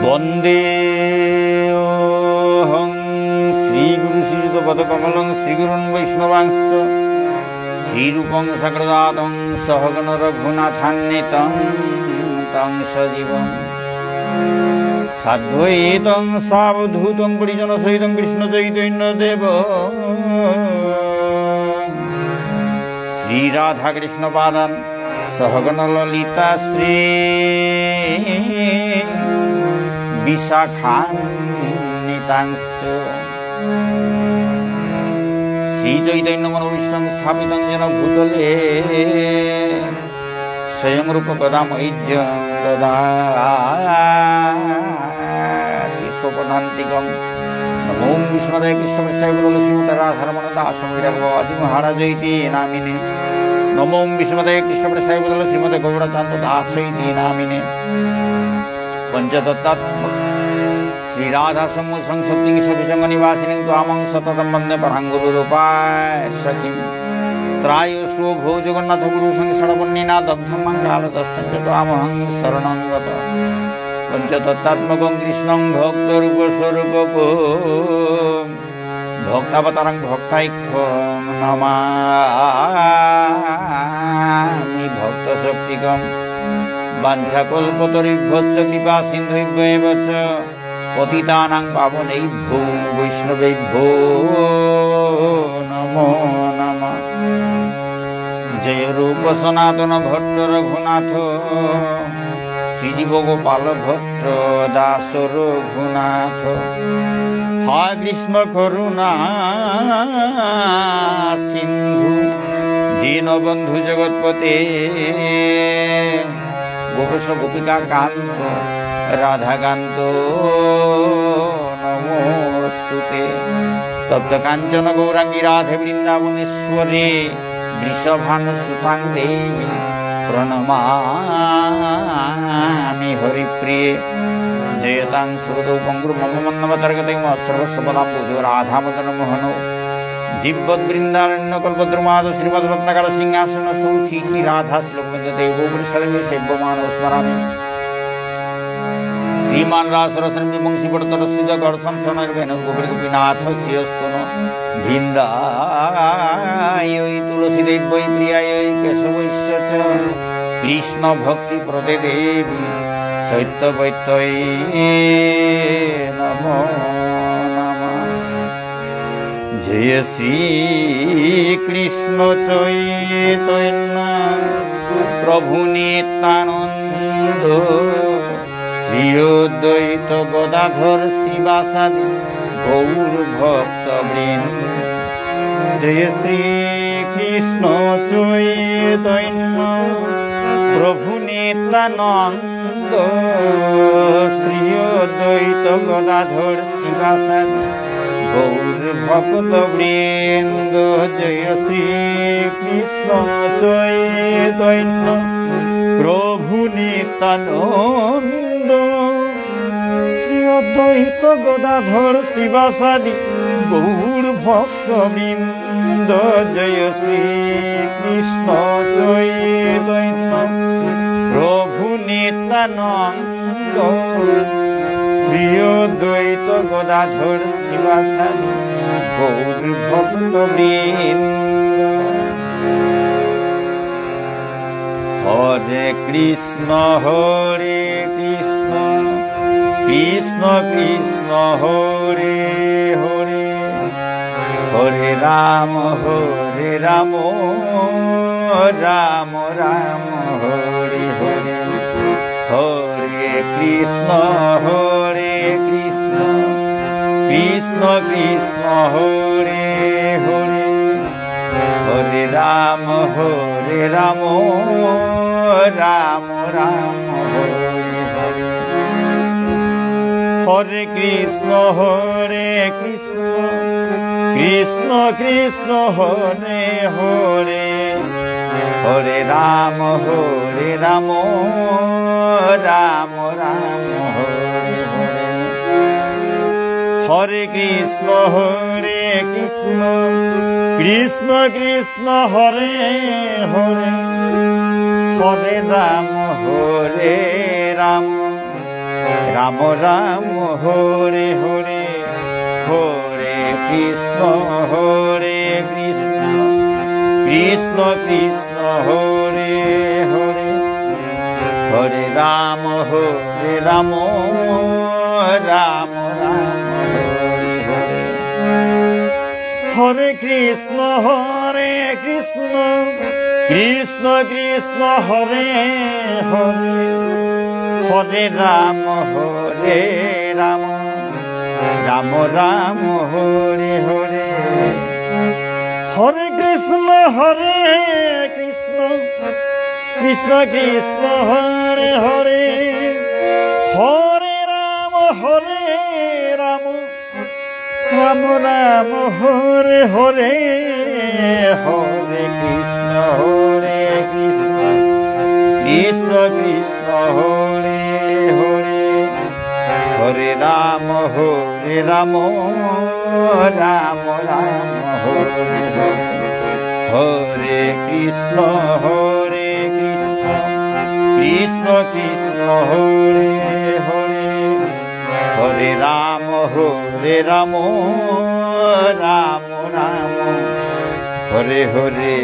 বন্দে শ্রীগুরু শ্রীযুত পদকমলং শ্রীগুরুন বৈষ্ণবাংশ্চ শ্রীরূপং সগদাদং সহগণ রঘুনাথান্বিতং তং সজীবং সাদ্বৈতং সাবধূতং পরিজন সহিতং কৃষ্ণ চৈতন্য দেব শ্রীরাধা কৃষ্ণ পাদান সহগণ ললিতা শ্রী বিশাখান্বিতাংশ্চ শ্রীচৈতন্য মনোবিষ্ণং স্থাপিতং যেন ভূতলে স্বয়ং রূপ গদামৈর্যং দদাতি স্বপদান্তিকং নমো বিষ্ণুদেব কৃষ্ণপৃষ্ঠায় বলল শ্রীমত রাধারমণ দাসং বিরাজি মহারাজৈতি নামিনে নমো বিষ্ণুদেব কৃষ্ণপৃষ্ঠায় বলল শ্রীমত গৌড়চান্ত দাসৈতি নামিনে पंचतत्त्वात्मक श्री राधा समूह संसप्ति सभिसंग निवासिनी त्वामं सततं वन्दे पराङ्गुरुरूपाय सखीं त्रायुषो भो जगन्नाथ गुरु संसरणवन्निना दग्धं मङ्गलालदष्टं च त्वामहं शरणं गत पंचतत्त्वात्मकं कृष्णं भक्तरूपस्वरूपको भक्तावतारं भक्तैक्यं नमामि भक्तशक्तिकम् वाञ्छाकल्पतरुभ्यश्च कृपा सिन्धुभ्येव च पतितानां पावनेभ्यो वैष्णवेभ्यो नमो नमः। जय रूप सनातन भट्ट रघुनाथ श्रीजीव गोपाल भट्ट दास रघुनाथ हाय कृष्ण करुणा सिंधु दीनबंधु जगतपते गोपेश गोपिका कांत राधाकांत नमोस्तुते तप्त कांचन गौरांगी राधे वृंदावनेश्वरी वृषभानुसुतां देवी प्रणमामि हरिप्रिये जयतां सुरदौ पंगुरु मम मन्नवतर्गते सर्वस्वपदाम्बुजो राधामदन मोहनो दिव्यवृंदारण्य कल्पद्रुमाद श्रीमद रत्नकर सिंहासन सौ श्री श्री राधा श्लोकवंद देवोपरिशरण्य सेव्यमानो स्मरामि श्रीमान रासरसं विमंसी पड़तरस्थित गर्षण शनर्वेन गोपी गोपीनाथ श्रीयस्तुनो भिन्दायै तुलसीदेव्यै प्रियायै केशवैश्च च कृष्ण भक्ति प्रदे देवी सैत्यवैत्यै नमो जय श्री कृष्ण चैतन्य प्रभु नित्यानंद श्री अद्वैत गदाधर शिवासादि गौर भक्त वृंद जय श्री कृष्ण चैतन्य प्रभु नित्यानंद श्री अद्वैत गदाधर शिवासादि गौर भक्त वृंद जय श्री कृष्ण चैतन्य प्रभु नित्यानंद श्री अद्वैत गदाधर शिवासादि गौर भक्त वृंद जय श्री कृष्ण चैतन्य प्रभु नित्यानंद श्री अद्वैत गदाधर शिवासादि गौर भक्त वृंद हरे कृष्ण कृष्ण कृष्ण हरे हरे हरे राम राम राम हरे हरे हरे कृष्ण कृष्ण कृष्ण हरे हरे हरे राम राम राम हरे हरे हरे कृष्ण कृष्ण कृष्ण हरे हरे হরে রাম রাম রাম হরে হরে, হরে কৃষ্ণ কৃষ্ণ কৃষ্ণ হরে হরে, হরে রাম রাম রাম রাম হরে হরে, হরে কৃষ্ণ কৃষ্ণ কৃষ্ণ কৃষ্ণ হরে হরে, হরে রাম রাম রাম রাম হরে হরে, হরে কৃষ্ণ কৃষ্ণ কৃষ্ণ কৃষ্ণ হরে হরে, হরে রাম রাম রাম রাম হরে হরে, হরে কৃষ্ণ কৃষ্ণ কৃষ্ণ কৃষ্ণ হরে হরে, হরে রাম রাম রাম রাম হরে হরে, হরে কৃষ্ণ কৃষ্ণ কৃষ্ণ কৃষ্ণ হরে হরে, হরে রাম রাম রাম রাম হরে হরে, হরে কৃষ্ণ কৃষ্ণ কৃষ্ণ কৃষ্ণ হরে হরে, হরে রাম রাম রাম রাম হরে হরে।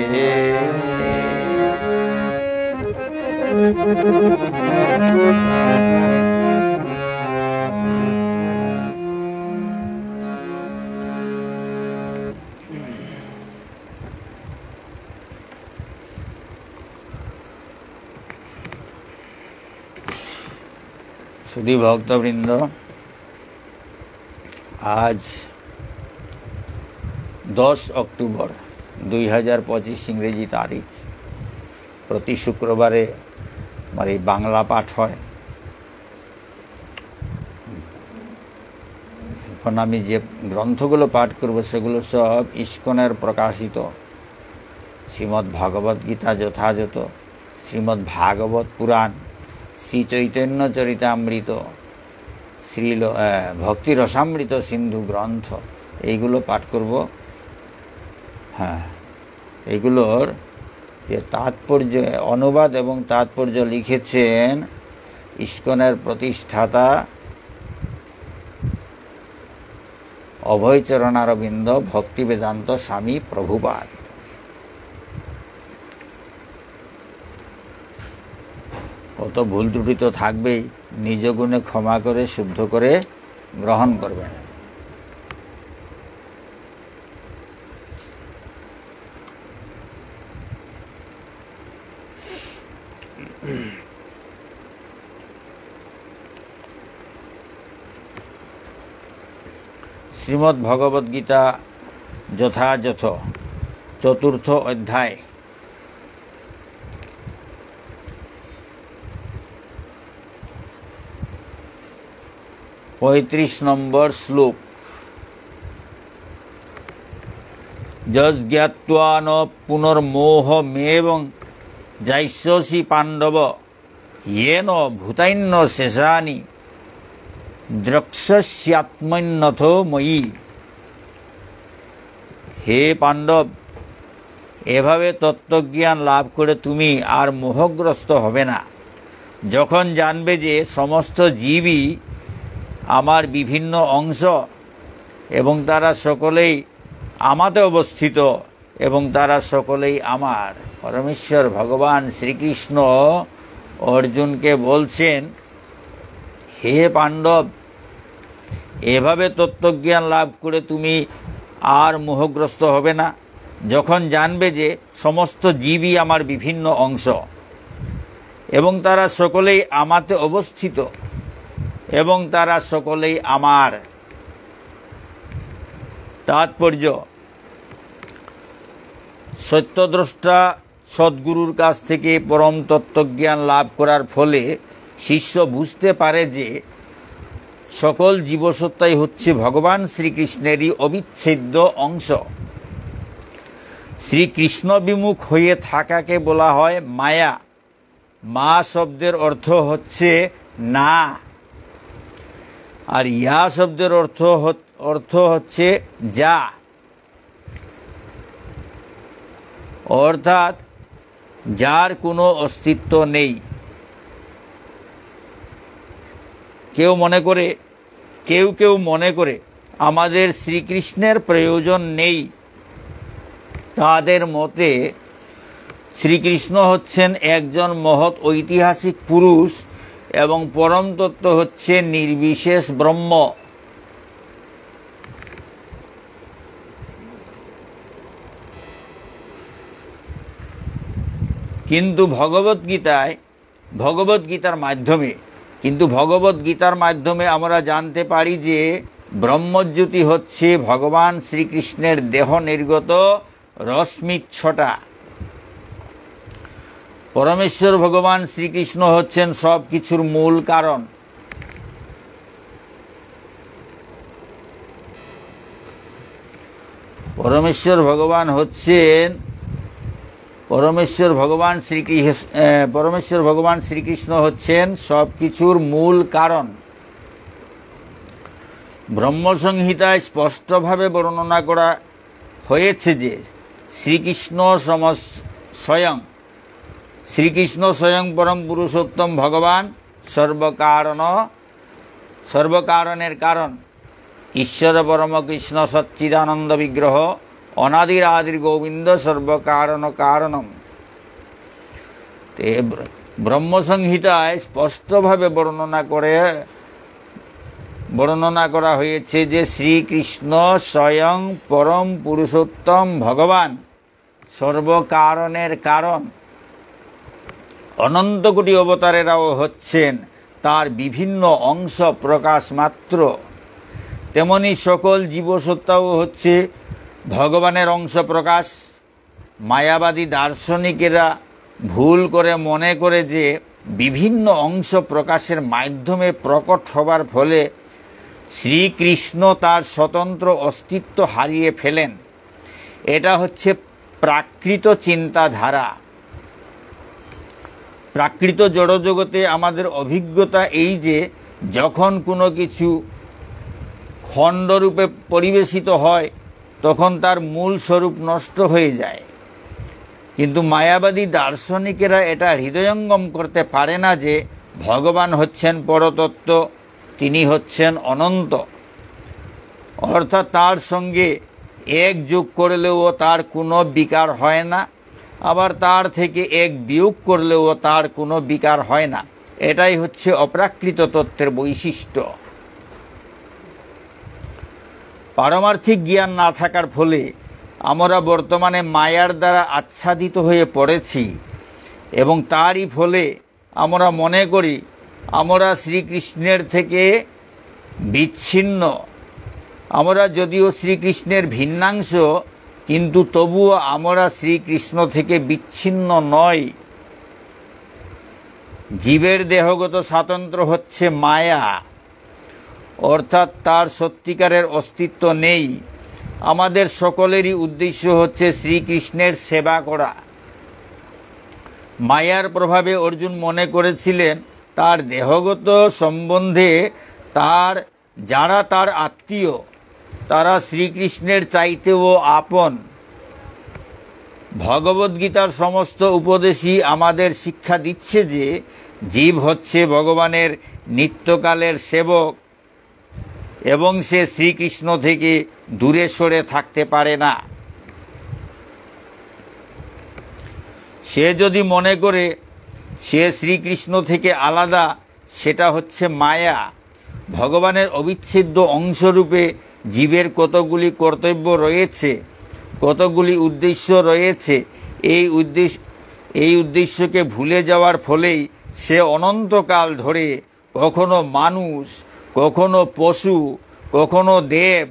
সুধী ভক্তবৃন্দ, আজ 10 অক্টোবর 2025 ইংরেজি তারিখ। প্রতি শুক্রবারে আমার এই বাংলা পাঠ হয়। এখন আমি যে গ্রন্থগুলো পাঠ করব সেগুলো সব ইস্কনের প্রকাশিত শ্রীমদ্ ভাগবত গীতা যথাযথ, শ্রীমদ্ ভাগবত পুরাণ, শ্রী চৈতন্য চরিতামৃত, ভক্তি রসামৃত সিন্ধু গ্রন্থ, এইগুলো পাঠ করব। হ্যাঁ, এইগুলোর যে তাৎপর্য, অনুবাদ এবং তাৎপর্য লিখেছেন ইস্কনের প্রতিষ্ঠাতা অভয়চরণারবিন্দ ভক্তিবেদান্ত স্বামী প্রভুপাদ। কত ভুল ত্রুটি তো থাকবেই, নিজ গুণে ক্ষমা করে শুদ্ধ করে গ্রহণ করবেন। শ্রীমদ্ ভগবদ গীতা যথাযথ 4th অধ্যায় 35 নম্বর শ্লোক। যজ্ঞাত্বা ন পুনর্মোহমেবং যাইষ্যসি পাণ্ডব येन ভূতান্য শেষানি দ্রক্ষ্যস্যাত্মন্যথো ময়ি। হে পাণ্ডব, এভাবে তত্ত্বজ্ঞান লাভ করে তুমি আর মোহগ্রস্ত হবে না, যখন জানবে যে সমস্ত জীবই আমার বিভিন্ন অংশ এবং তারা সকলেই আমাতে অবস্থিত এবং তারা সকলেই আমার। পরমেশ্বর ভগবান শ্রীকৃষ্ণ অর্জুনকে বলছেন, হে পাণ্ডব, এভাবে তত্ত্বজ্ঞান লাভ করে তুমি আর মোহগ্রস্ত হবে না, যখন জানবে যে সমস্ত জীবই আমার বিভিন্ন অংশ এবং তারা সকলেই আমাতে অবস্থিত এবং তারা সকলেই আমার। তাৎপর্য: সত্যদ্রষ্টা সদ্গুরুর কাছ থেকে পরম তত্ত্বজ্ঞান লাভ করার ফলে শিষ্য বুঝতে পারে যে সকল জীবসত্তাই হচ্ছে ভগবান শ্রীকৃষ্ণেরই অবিচ্ছেদ্য অংশ। শ্রীকৃষ্ণ বিমুখ হয়ে থাকাকে বলা হয় মায়া। মা শব্দের অর্থ হচ্ছে না, আর ইয়া শব্দের অর্থ হচ্ছে যা, অর্থাৎ যার কোনো অস্তিত্ব নেই। কেউ মনে করে আমাদের শ্রীকৃষ্ণের প্রয়োজন নেই। তাদের মতে শ্রীকৃষ্ণ হচ্ছেন একজন মহৎ ঐতিহাসিক পুরুষ এবং পরম তত্ত্ব হচ্ছে নির্বিশেষ ব্রহ্ম। কিন্তু ভগবদ্গীতার মাধ্যমে আমরা জানতে পারি যে ব্রহ্মজ্যোতি হচ্ছে ভগবান শ্রীকৃষ্ণের দেহ নির্গত রশ্মিচ্ছটা। পরমেশ্বর ভগবান শ্রীকৃষ্ণ হচ্ছেন সব কিছুর মূল কারণ। পরমেশ্বর ভগবান শ্রীকৃষ্ণ হচ্ছেন সব কিছুর মূল কারণ। ব্রহ্মসংহিতায় স্পষ্টভাবে বর্ণনা করা হয়েছে যে শ্রীকৃষ্ণ স্বয়ং পরম পুরুষোত্তম ভগবান, সর্বকারণের কারণ, ঈশ্বর পরম কৃষ্ণ সচ্চিদানন্দ বিগ্রহ, অনাদির আদির গোবিন্দ সর্বকারণ কারণম। ব্রহ্মসংহিতায় স্পষ্টভাবে বর্ণনা করা হয়েছে যে শ্রীকৃষ্ণ স্বয়ং পরম পুরুষোত্তম ভগবান, সর্বকারণের কারণ। অনন্ত কোটি অবতারেরাও হচ্ছেন তার বিভিন্ন অংশ প্রকাশ মাত্র। তেমনি সকল জীবসত্তাও হচ্ছে ভগবানের অংশ প্রকাশ। মায়াবাদী দার্শনিকেরা ভুল করে মনে করে যে বিভিন্ন অংশ প্রকাশের মাধ্যমে প্রকট হবার ফলে শ্রীকৃষ্ণ তার স্বতন্ত্র অস্তিত্ব হারিয়ে ফেলেন। এটা হচ্ছে প্রাকৃত চিন্তাধারা। প্রাকৃত জড়জগতে আমাদের অভিজ্ঞতা এই যে যখন কোনো কিছু খণ্ডরূপে পরিবেশিত হয় তখন তার মূল স্বরূপ নষ্ট হয়ে যায়। কিন্তু মায়াবাদী দার্শনিকেরা এটা হৃদয়ঙ্গম করতে পারে না যে ভগবান হচ্ছেন পরতত্ত্ব, তিনি হচ্ছেন অনন্ত। অর্থাৎ তার সঙ্গে এক যোগ করলেও তার কোনো বিকার হয় না, আবার তার থেকে এক বিয়োগ করলেও তার কোনো বিকার হয় না। এটাই হচ্ছে অপ্রাকৃত তত্ত্বের বৈশিষ্ট্য। পারমার্থিক জ্ঞান না থাকার ফলে আমরা বর্তমানে মায়ার দ্বারা আচ্ছাদিত হয়ে পড়েছি এবং তারই ফলে আমরা মনে করি আমরা শ্রীকৃষ্ণের থেকে বিচ্ছিন্ন। আমরা যদিও শ্রীকৃষ্ণের ভিন্নাংশ, কিন্তু তবুও আমরা শ্রীকৃষ্ণ থেকে বিচ্ছিন্ন নই। জীবের দেহগত স্বাতন্ত্র্য হচ্ছে মায়া, অর্থাৎ তার সত্যিকারের অস্তিত্ব নেই। আমাদের সকলেরই উদ্দেশ্য হচ্ছে শ্রীকৃষ্ণের সেবা করা। মায়ার প্রভাবে অর্জুন মনে করেছিলেন তার দেহগত সম্বন্ধে যারা তার আত্মীয় তারা শ্রীকৃষ্ণের চাইতেও আপন। ভগবদ্গীতার সমস্ত উপদেশই আমাদের শিক্ষা দিচ্ছে যে জীব হচ্ছে ভগবানের নিত্যকালের সেবক এবং সে শ্রীকৃষ্ণ থেকে দূরে সরে থাকতে পারে না। সে যদি মনে করে সে শ্রীকৃষ্ণ থেকে আলাদা, সেটা হচ্ছে মায়া। ভগবানের অবিচ্ছেদ্য অংশরূপে জীবের কতগুলি কর্তব্য রয়েছে, কতগুলি উদ্দেশ্য রয়েছে। এই উদ্দেশ্যকে ভুলে যাওয়ার ফলেই সে অনন্তকাল ধরে কখনো মানুষ, কখনো পশু, কখনো দেব,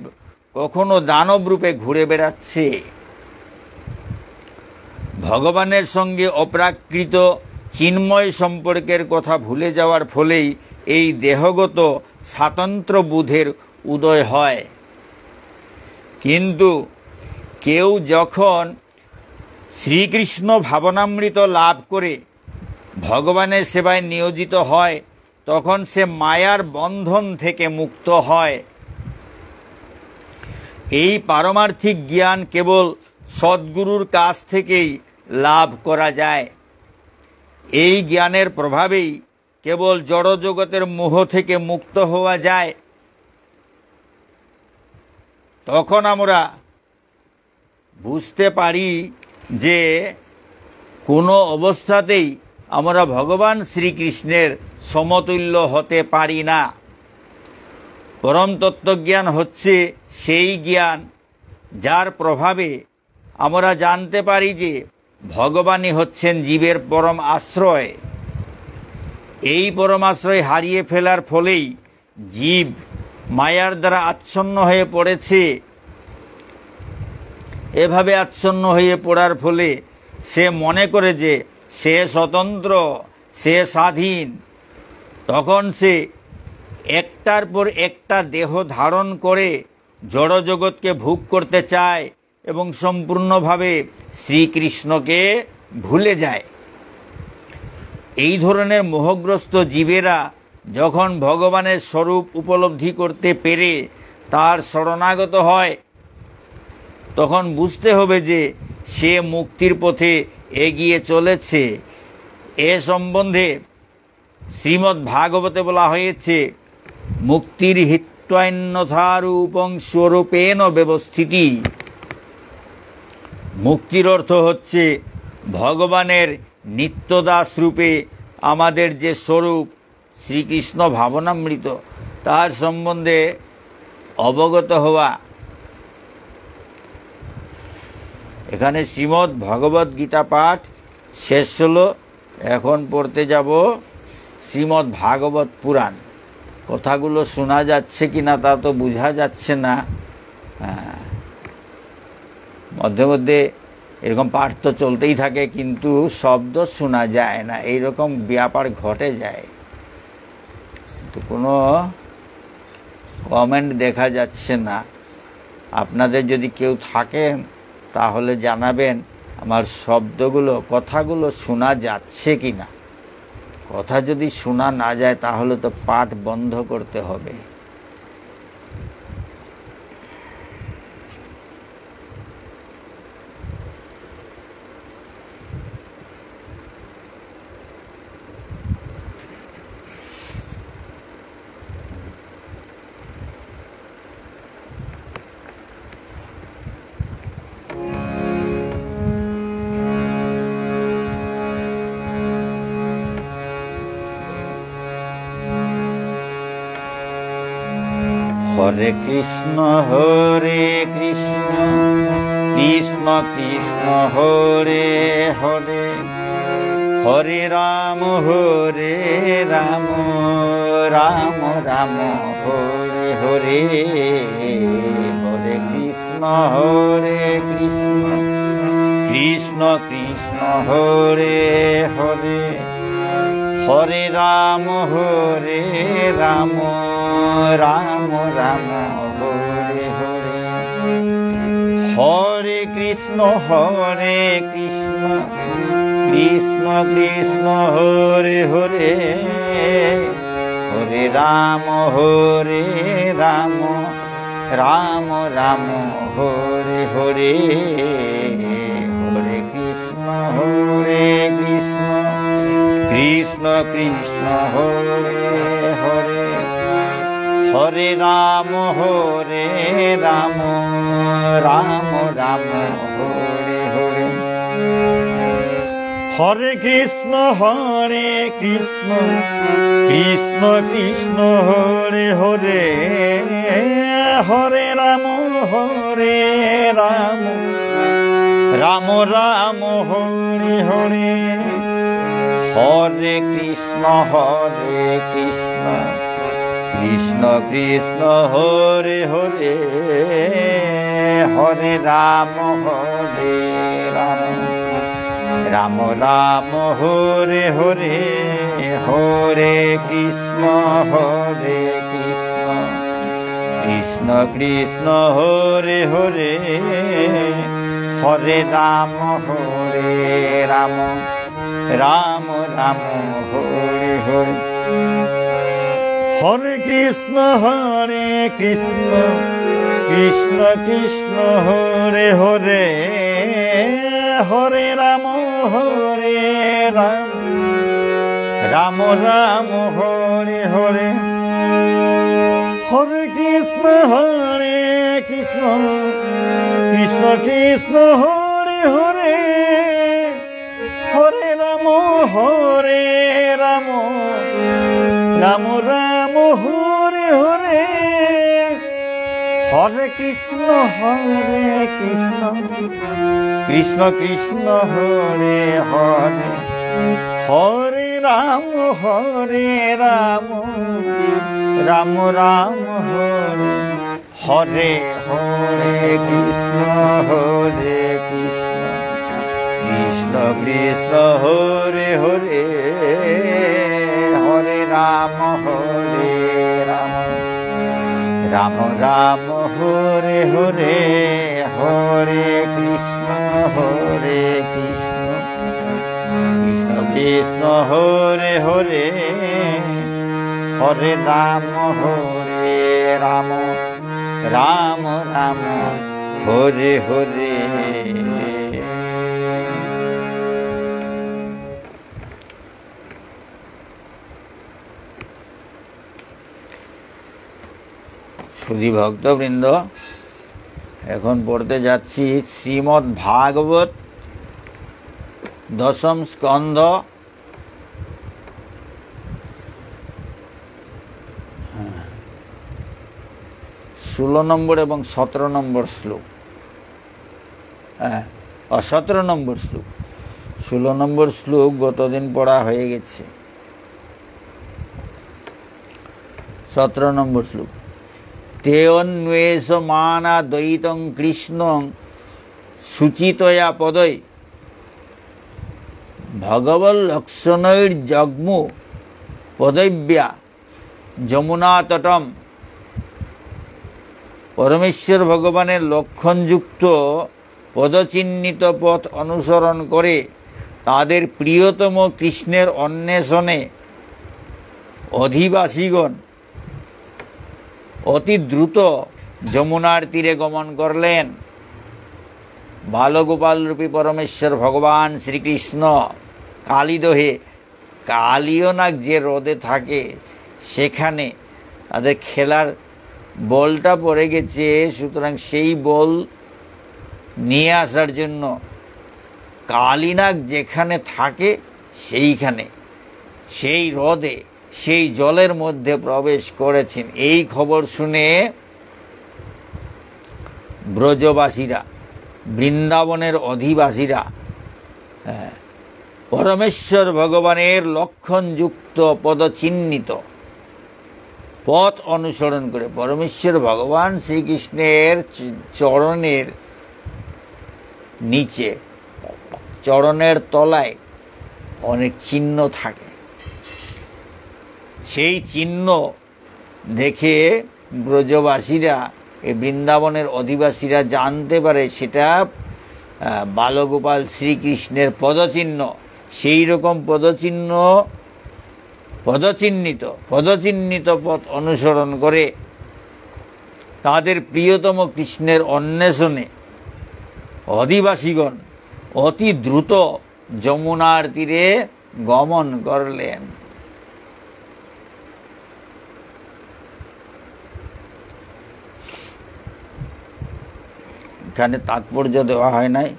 কখনো দানব রূপে ঘুরে বেড়াচ্ছে। ভগবানের সঙ্গে অপ্রাকৃত চিন্ময় সম্পর্কের কথা ভুলে যাওয়ার ফলেই এই দেহগত স্বাতন্ত্র্য বোধের উদয় হয়। কিন্তু কেউ যখন শ্রীকৃষ্ণ ভাবনামৃত লাভ করে ভগবানের সেবায় নিয়োজিত হয়, তখন সে মায়ার বন্ধন থেকে মুক্ত হয়। এই পারমার্থিক জ্ঞান কেবল সদ্গুরুর কাছ থেকেই লাভ করা যায়। এই জ্ঞানের প্রভাবেই কেবল জড়জগতের মোহ থেকে মুক্ত হওয়া যায়। তখন আমরা বুঝতে পারি যে কোনো অবস্থাতেই আমরা ভগবান শ্রীকৃষ্ণের সমতুল্য হতে পারি না। পরম তত্ত্বজ্ঞান হচ্ছে সেই জ্ঞান যার প্রভাবে আমরা জানতে পারি যে ভগবানই হচ্ছেন জীবের পরম আশ্রয়। এই পরম আশ্রয় হারিয়ে ফেলার ফলেই জীব মায়ার দ্বারা আচ্ছন্ন হয়ে পড়েছে। এভাবে আচ্ছন্ন হয়ে পড়ার ফলে সে মনে করে যে সে স্বতন্ত্র, সে স্বাধীন। তখন সে একটার পর একটা দেহ ধারণ করে জড়জগৎকে ভোগ করতে চায় এবং সম্পূর্ণভাবে শ্রীকৃষ্ণকে ভুলে যায়। এই ধরনের মোহগ্রস্ত জীবেরা যখন ভগবানের স্বরূপ উপলব্ধি করতে পেরে তার শরণাগত হয়, তখন বুঝতে হবে যে সে মুক্তির পথে এগিয়ে চলেছে। এ সম্বন্ধে শ্রীমদ্ ভাগবতে বলা হয়েছে, মুক্তির হিত্বান্যথারূপং স্বরূপেণ ব্যবস্থিতি। মুক্তির অর্থ হচ্ছে ভগবানের নিত্যদাস রূপে আমাদের যে স্বরূপ শ্রীকৃষ্ণ ভাবনামৃত, তার সম্বন্ধে অবগত হওয়া। এখানে শ্রীমদ্ ভগবদ্ গীতা পাঠ শেষ হলো। এখন পড়তে যাব শ্রীমদ্ ভাগবত পুরাণ। কথাগুলো শোনা যাচ্ছে কিনা তা তো বোঝা যাচ্ছে না। মধ্যে মধ্যে এরকম পাঠ তো চলতেই থাকে, কিন্তু শব্দ শোনা যায় না, এইরকম ব্যাপার ঘটে যায়। তো কোনো কমেন্ট দেখা যাচ্ছে না। আপনাদের যদি কেউ থাকেন তাহলে জানাবেন আমার শব্দগুলো, কথাগুলো শোনা যাচ্ছে কি না। কথা যদি শোনা না যায় তাহলে তো পাঠ বন্ধ করতে হবে। হরে কৃষ্ণ কৃষ্ণ কৃষ্ণ হরে হরে, হরে রাম রাম রাম হরে হরে, হরে কৃষ্ণ কৃষ্ণ কৃষ্ণ হরে হরে, হরে রাম রাম রাম হরে হরে, হরে কৃষ্ণ কৃষ্ণ কৃষ্ণ হরে হরে, হরে রাম রাম রাম হরে হরে, হরে কৃষ্ণ কৃষ্ণ কৃষ্ণ হরে হরে, হরে রাম রাম রাম হরে হরে, হরে কৃষ্ণ কৃষ্ণ কৃষ্ণ হরে হরে, হরে রাম রাম হরে হরে, হরে কৃষ্ণ কৃষ্ণ কৃষ্ণ হরে হরে, হরে রাম রাম হরে হরে, হরে কৃষ্ণ কৃষ্ণ কৃষ্ণ হরে হরে, হরে রাম রাম রাম হরে হরে, হরে কৃষ্ণ কৃষ্ণ কৃষ্ণ হরে হরে, হরে রাম রাম রাম হরে হরে, হরে কৃষ্ণ কৃষ্ণ কৃষ্ণ হরে হরে, হরে রাম রাম রাম হরে হরে, হরে কৃষ্ণ কৃষ্ণ কৃষ্ণ হরে হরে, হরে রাম রাম রাম হরে, হরে হরে কৃষ্ণ কৃষ্ণ কৃষ্ণ হরে হরে, হরে রাম রাম রাম হরে হরে, হরে কৃষ্ণ কৃষ্ণ কৃষ্ণ হরে হরে, হরে রাম রাম রাম হরে হরে। সুধী ভক্তবৃন্দ, এখন পড়তে যাচ্ছি শ্রীমদ্ ভাগবত দশম স্কন্ধ ষোলো নম্বর এবং 17 নম্বর শ্লোক। 17 নম্বর শ্লোক, 16 নম্বর শ্লোক গতদিন পড়া হয়ে গেছে। 17 নম্বর শ্লোক, তে অন্বেষমানা দ্বৈতং কৃষ্ণং সুচিতয়া পদৈ ভগবল্লক্ষণৈর্জগ্মু পদৈব্যা যমুনা তটম। পরমেশ্বর ভগবানের লক্ষণযুক্ত পদচিহ্নিত পথ অনুসরণ করে তাদের প্রিয়তম কৃষ্ণের অন্বেষণে অধিবাসীগণ অতি দ্রুত যমুনার তীরে গমন করলেন। বালগোপালরূপী পরমেশ্বর ভগবান শ্রীকৃষ্ণ কালীদহে, কালীয়নাগ যে হ্রদে থাকে সেখানে তাদের খেলার বলটা পড়ে গেছে, সুতরাং সেই বল নিয়ে আসার জন্য কালীনাগ যেখানে থাকে সেইখানে, সেই হ্রদে, সেই জলের মধ্যে প্রবেশ করেছেন। এই খবর শুনে ব্রজবাসীরা, বৃন্দাবনের অধিবাসীরা পরমেশ্বর ভগবানের লক্ষণযুক্ত পদচিহ্নিত পথ অনুসরণ করে, পরমেশ্বর ভগবান শ্রীকৃষ্ণের চরণের নিচে, চরণের তলায় অনেক চিহ্ন থাকে, সেই চিহ্ন দেখে ব্রজবাসীরা, এই বৃন্দাবনের অধিবাসীরা জানতে পারে সেটা বালগোপাল শ্রীকৃষ্ণের পদচিহ্ন। সেই রকম পদচিহ্নিত পথ অনুসরণ করে তাদের প্রিয়তম কৃষ্ণের অন্বেষণে অধিবাসীগণ অতি দ্রুত যমুনার তীরে গমন করলেন। এখানে তাৎপর্য দেওয়া হয় নাই,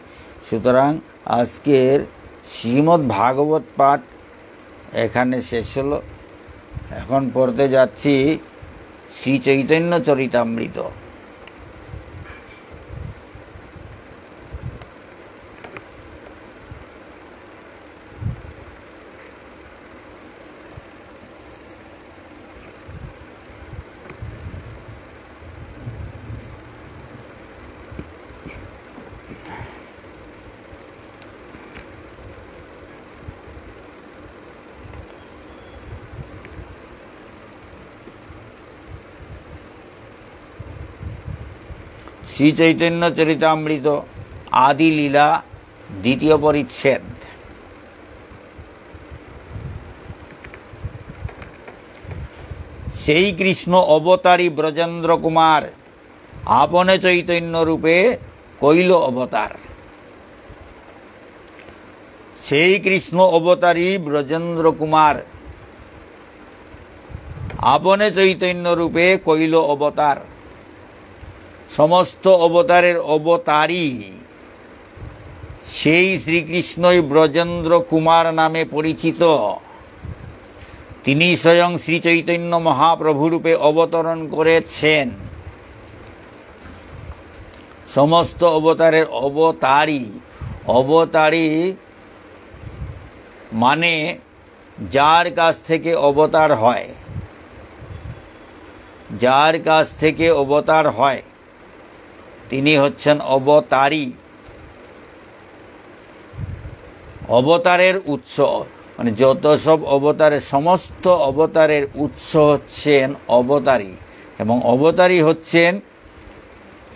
সুতরাং আজকের শ্রীমদ্ ভাগবত পাঠ এখানে শেষ হলো। এখন পড়তে যাচ্ছি শ্রী চৈতন্য চরিতামৃত। শ্রী চৈতন্য চরিতামৃত আদি লীলা দ্বিতীয় পরিচ্ছেদ। সেই কৃষ্ণ অবতারী ব্রজেন্দ্র কুমার আপনে চৈতন্য রূপে কৈল অবতার। সেই কৃষ্ণ অবতারী ব্রজেন্দ্র কুমার আপনে চৈতন্য রূপে কৈল অবতার। সমস্ত অবতারের অবতারী সেই শ্রীকৃষ্ণই ব্রজেন্দ্র কুমার নামে পরিচিত। তিনি স্বয়ং শ্রী চৈতন্য মহাপ্রভু রূপে অবতরণ করেছেন। সমস্ত অবতারের অবতারী, অবতারী মানে যার কাছ থেকে অবতার হয়, যার কাছ থেকে অবতার হয় তিনি হচ্ছেন অবতারী। অবতারের উৎস মানে যত সব অবতারের, সমস্ত অবতারের উৎস হচ্ছেন অবতারী, এবং অবতারী হচ্ছেন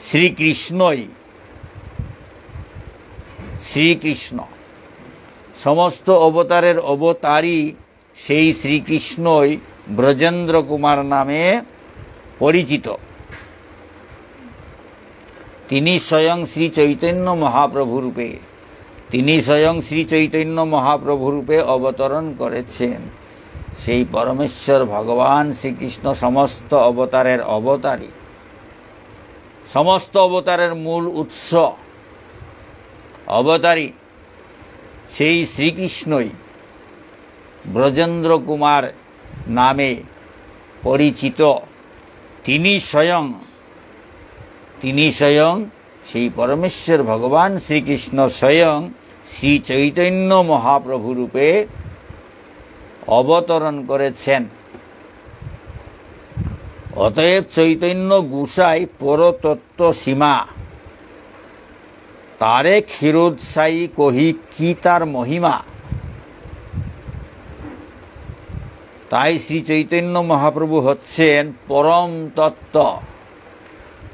শ্রীকৃষ্ণই। শ্রীকৃষ্ণ সমস্ত অবতারের অবতারী সেই শ্রীকৃষ্ণই ব্রজেন্দ্র কুমার নামে পরিচিত। তিনি স্বয়ং শ্রী চৈতন্য মহাপ্রভু রূপে, তিনি স্বয়ং শ্রী চৈতন্য মহাপ্রভু রূপে অবতরণ করেছেন। সেই পরমেশ্বর ভগবান শ্রীকৃষ্ণ সমস্ত অবতারের অবতারী, সমস্ত অবতারের মূল উৎস অবতারী সেই শ্রীকৃষ্ণই ব্রজেন্দ্র কুমার নামে পরিচিত। তিনি স্বয়ং সেই পরমেশ্বর ভগবান শ্রীকৃষ্ণ স্বয়ং শ্রী চৈতন্য মহাপ্রভু রূপে অবতরণ করেছেন। অতএব চৈতন্য গুসাই পরতত্ত্ব সীমা, তারে ক্ষীরোদসায়ী কহি কি তার মহিমা। তাই শ্রী চৈতন্য মহাপ্রভু হচ্ছেন পরম তত্ত্ব।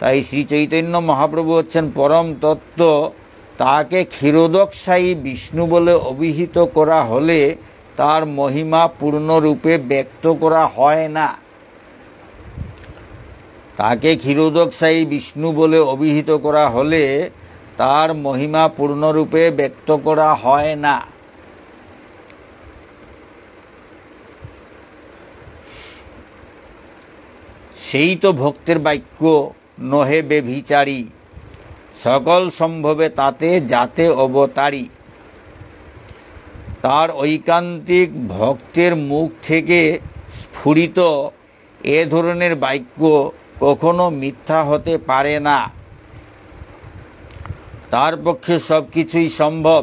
তাই শ্রী চৈতন্য মহাপ্রভু হচ্ছেন পরম তত্ত্ব। তাকে ক্ষীরোদকশায়ী বিষ্ণু বলে অভিহিত করা হলে তার মহিমা পূর্ণরূপে ব্যক্ত করা হয় না। তাকে ক্ষীরোদকশায়ী বিষ্ণু বলে অভিহিত করা হলে তার মহিমা পূর্ণরূপে ব্যক্ত করা হয় না। সেই তো ভক্তের বাক্য নহে বেভিচারী, সকল সম্ভবে তাতে যাতে অবতারী। তার ঐকান্তিক ভক্তের মুখ থেকে স্ফুরিত এ ধরনের বাক্য কখনো মিথ্যা হতে পারে না। তার পক্ষে সবকিছুই সম্ভব,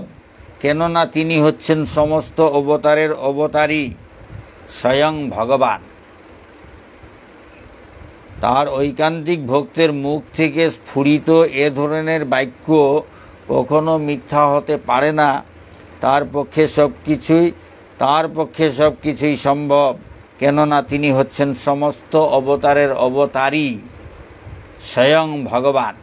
কেননা তিনি হচ্ছেন সমস্ত অবতারের অবতারী, স্বয়ং ভগবান। তার ঐকান্তিক ভক্তের মুখ থেকে স্ফুরিত এ ধরনের বাক্য কখনো মিথ্যা হতে পারে না। তার পক্ষে সবকিছুই সম্ভব, কেননা তিনি হচ্ছেন সমস্ত অবতারের অবতারী, স্বয়ং ভগবান।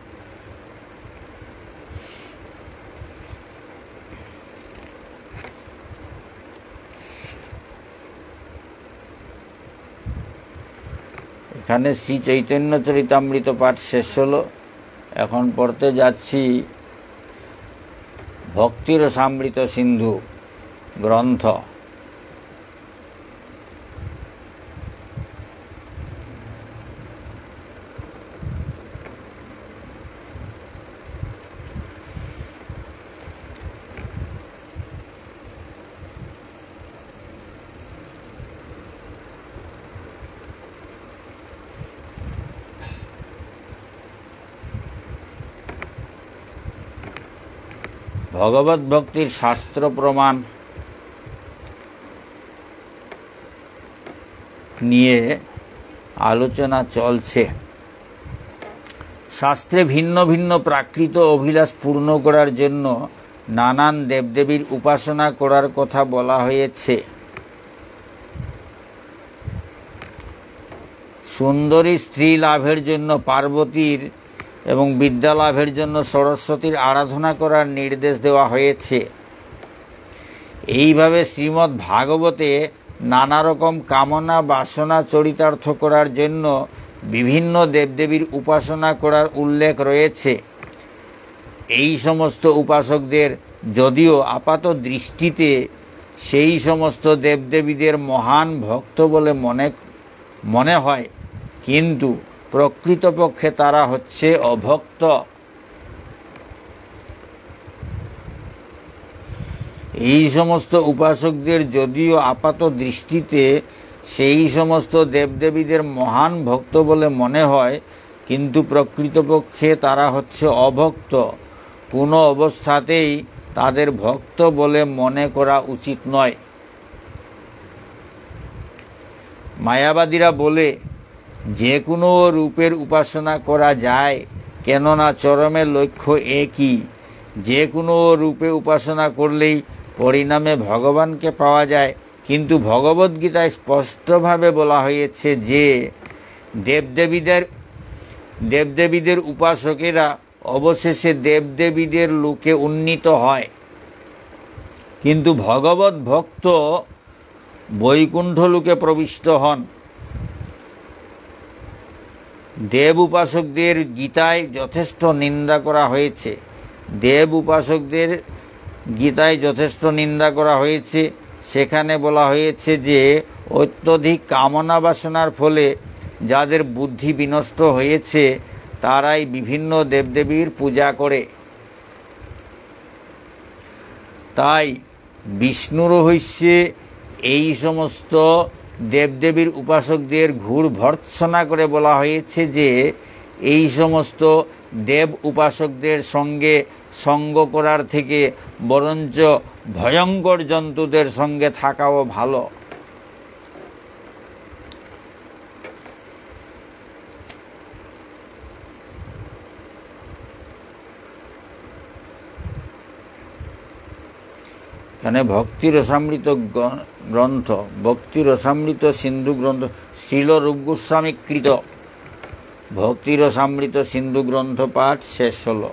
এখানে শ্রী চৈতন্য চরিতামৃত পাঠ শেষ হলো। এখন পড়তে যাচ্ছি ভক্তিরসামৃত সিন্ধু গ্রন্থ। ভগবত ভক্তির শাস্ত্র প্রমাণ নিয়ে আলোচনা চলছে। শাস্ত্রে ভিন্ন ভিন্ন প্রাকৃত অভিলাষ পূর্ণ করার জন্য নানান দেবদেবীর উপাসনা করার কথা বলা হয়েছে। সুন্দরী স্ত্রী লাভের জন্য পার্বতীর এবং বিদ্যা লাভের জন্য সরস্বতীর আরাধনা করার নির্দেশ দেওয়া হয়েছে। এইভাবে শ্রীমদ্ ভাগবতে নানা রকম কামনা বাসনা চরিতার্থ করার জন্য বিভিন্ন দেবদেবীর উপাসনা করার উল্লেখ রয়েছে। এই সমস্ত উপাসকদের যদিও আপাত দৃষ্টিতে সেই সমস্ত দেবদেবীদের মহান ভক্ত বলে মনে হয়, কিন্তু প্রকৃতপক্ষে তারা হচ্ছে অভক্ত। এই সমস্ত উপাসকদের যদিও আপাত দৃষ্টিতে সেই সমস্ত দেবদেবীদের মহান ভক্ত বলে মনে হয়, কিন্তু প্রকৃতপক্ষে তারা হচ্ছে অভক্ত। কোনো অবস্থাতেই তাদের ভক্ত বলে মনে করা উচিত নয়। মায়াবাদীরা বলে যে কোনো রূপের উপাসনা করা যায়, কেননা চরমের লক্ষ্য একই। যে কোনো রূপে উপাসনা করলেই পরিণামে ভগবানকে পাওয়া যায়। কিন্তু ভগবদ্গীতায় স্পষ্টভাবে বলা হয়েছে যে দেবদেবীদের উপাসকেরা অবশেষে দেবদেবীদের লোকে উন্নীত হয়, কিন্তু ভগবত ভক্ত বৈকুণ্ঠ লোকে প্রবিষ্ট হন। দেব উপাসকদের গীতায় যথেষ্ট নিন্দা করা হয়েছে। দেব উপাসকদের গীতায় যথেষ্ট নিন্দা করা হয়েছে। সেখানে বলা হয়েছে যে অত্যধিক কামনা বাসনার ফলে যাদের বুদ্ধি বিনষ্ট হয়েছে তারাই বিভিন্ন দেবদেবীর পূজা করে। তাই বিষ্ণু রহস্যে এই সমস্ত দেবদেবীর উপাসকদের ঘুর ভর্ৎসনা করে বলা হয়েছে যে এই সমস্ত দেব উপাসকদের সঙ্গে সঙ্গ করার থেকে বরঞ্চ ভয়ঙ্কর জন্তুদের সঙ্গে থাকাও ভালো। এখানে ভক্তি রসামৃত গ্রন্থ, ভক্তি রসামৃত সিন্ধু গ্রন্থ, শ্রীল রূপ গোস্বামী কৃত ভক্তি রসামৃত সিন্ধু গ্রন্থ পাঠ শেষ হল।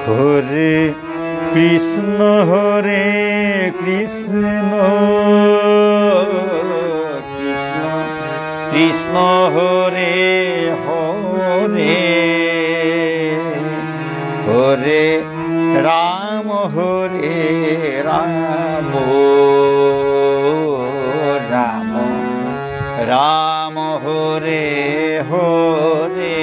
হরে কৃষ্ণ হরে কৃষ্ণ কৃষ্ণ কৃষ্ণ হরে হরে হরে রাম হরে রাম রাম রাম হরে হরে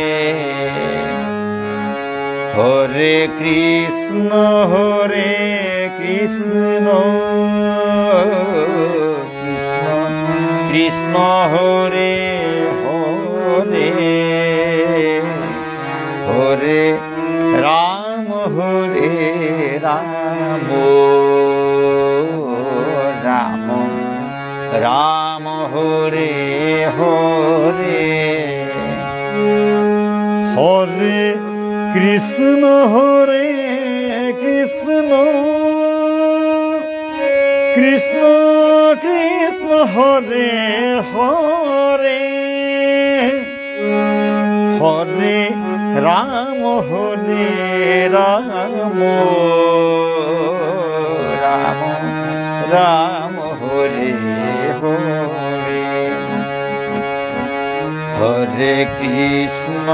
হরে কৃষ্ণ কৃষ্ণ কৃষ্ণ হরে হরে হরে রাম রাম রাম রাম হরে হরে হরে কৃষ্ণ কৃষ্ণ কৃষ্ণ কৃষ্ণ হরে হরে হরে রাম রাম রাম রাম হরে হরে হরে কৃষ্ণ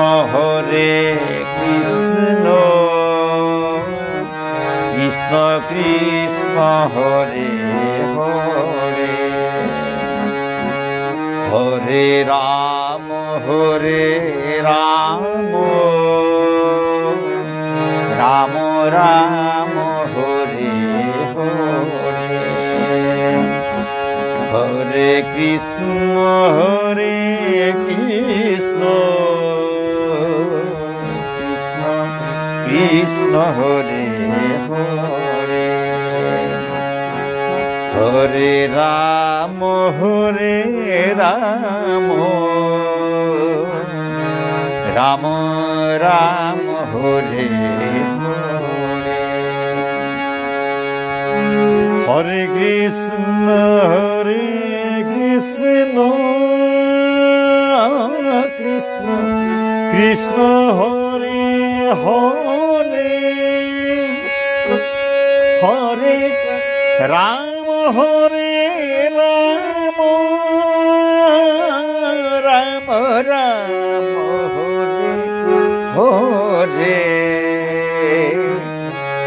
কৃষ্ণ কৃষ্ণ কৃষ্ণ হরে হরে হরে রাম রাম রাম রাম হরে হরে হরে কৃষ্ণ কৃষ্ণ কৃষ্ণ কৃষ্ণ হরে হরে হরে রাম রাম রাম হরে হরে, হরে কৃষ্ণ কৃষ্ণ কৃষ্ণ হরে হরে, হরে রাম রাম রাম হরে হরে,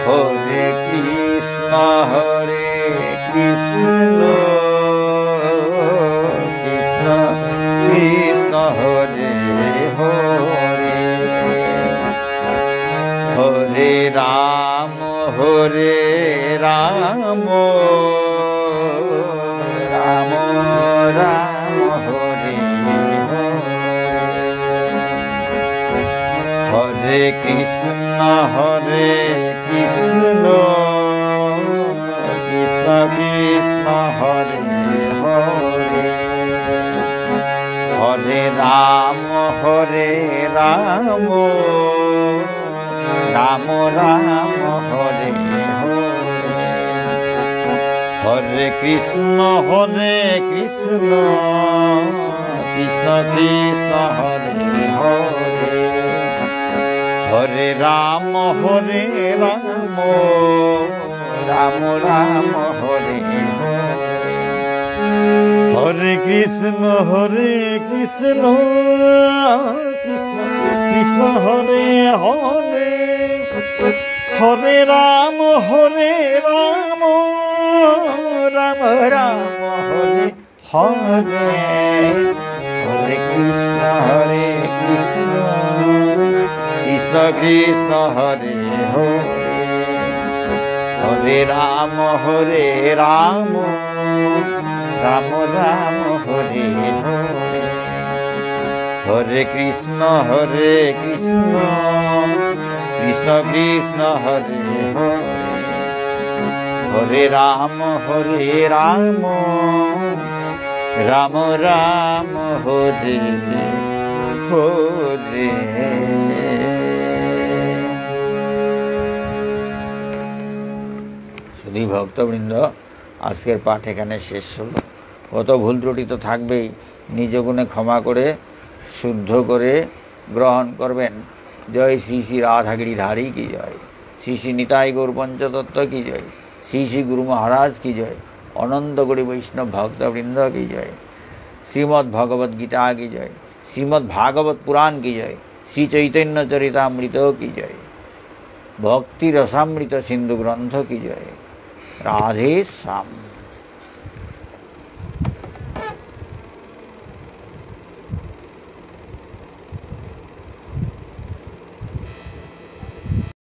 হরে কৃষ্ণ কৃষ্ণ কৃষ্ণ হরে হরে, হরে রাম রাম রাম হরে হরে, হরে কৃষ্ণ কৃষ্ণ কৃষ্ণ হরে হরে, হরে রাম রাম রাম হরে হরে, হরে কৃষ্ণ কৃষ্ণ কৃষ্ণ কৃষ্ণ হরে হরে, হরে রাম রাম হরে হরে, হরে কৃষ্ণ কৃষ্ণ কৃষ্ণ কৃষ্ণ হরে হরে, হরে রাম রাম হরে হরে, হরে কৃষ্ণ কৃষ্ণ কৃষ্ণ কৃষ্ণ হরে হরে, হরে রাম রাম রাম হরে হরে, হরে কৃষ্ণ কৃষ্ণ কৃষ্ণ কৃষ্ণ হরে হরে, হরে রাম রাম রাম হরে হরে। শুধু ভক্তবৃন্দ, আজকের পাঠ এখানে শেষ হলো। কত ভুল ত্রুটি তো থাকবেই, নিজ গুণে ক্ষমা করে শুদ্ধ করে গ্রহণ করবেন। জয় শ্রী শ্রী রাধাগিরিধারী কি জয়, শ্রী শ্রী নিতাই গৌর পঞ্চতত্ত্ব কি জয়, শ্রী শ্রী গুরু মহারাজ কি জয়, অনন্ত কোটি বৈষ্ণব ভক্তবৃন্দ কি জয়, শ্রীমদ্ ভগবদ গীতা কি জয়, শ্রীমদ্ ভাগবত পুরাণ কি জয়, শ্রী চৈতন্য চরিতামৃত কি জয়, ভক্তি রসামৃত সিন্ধু গ্রন্থ কি জয়। রাধে শ্যাম।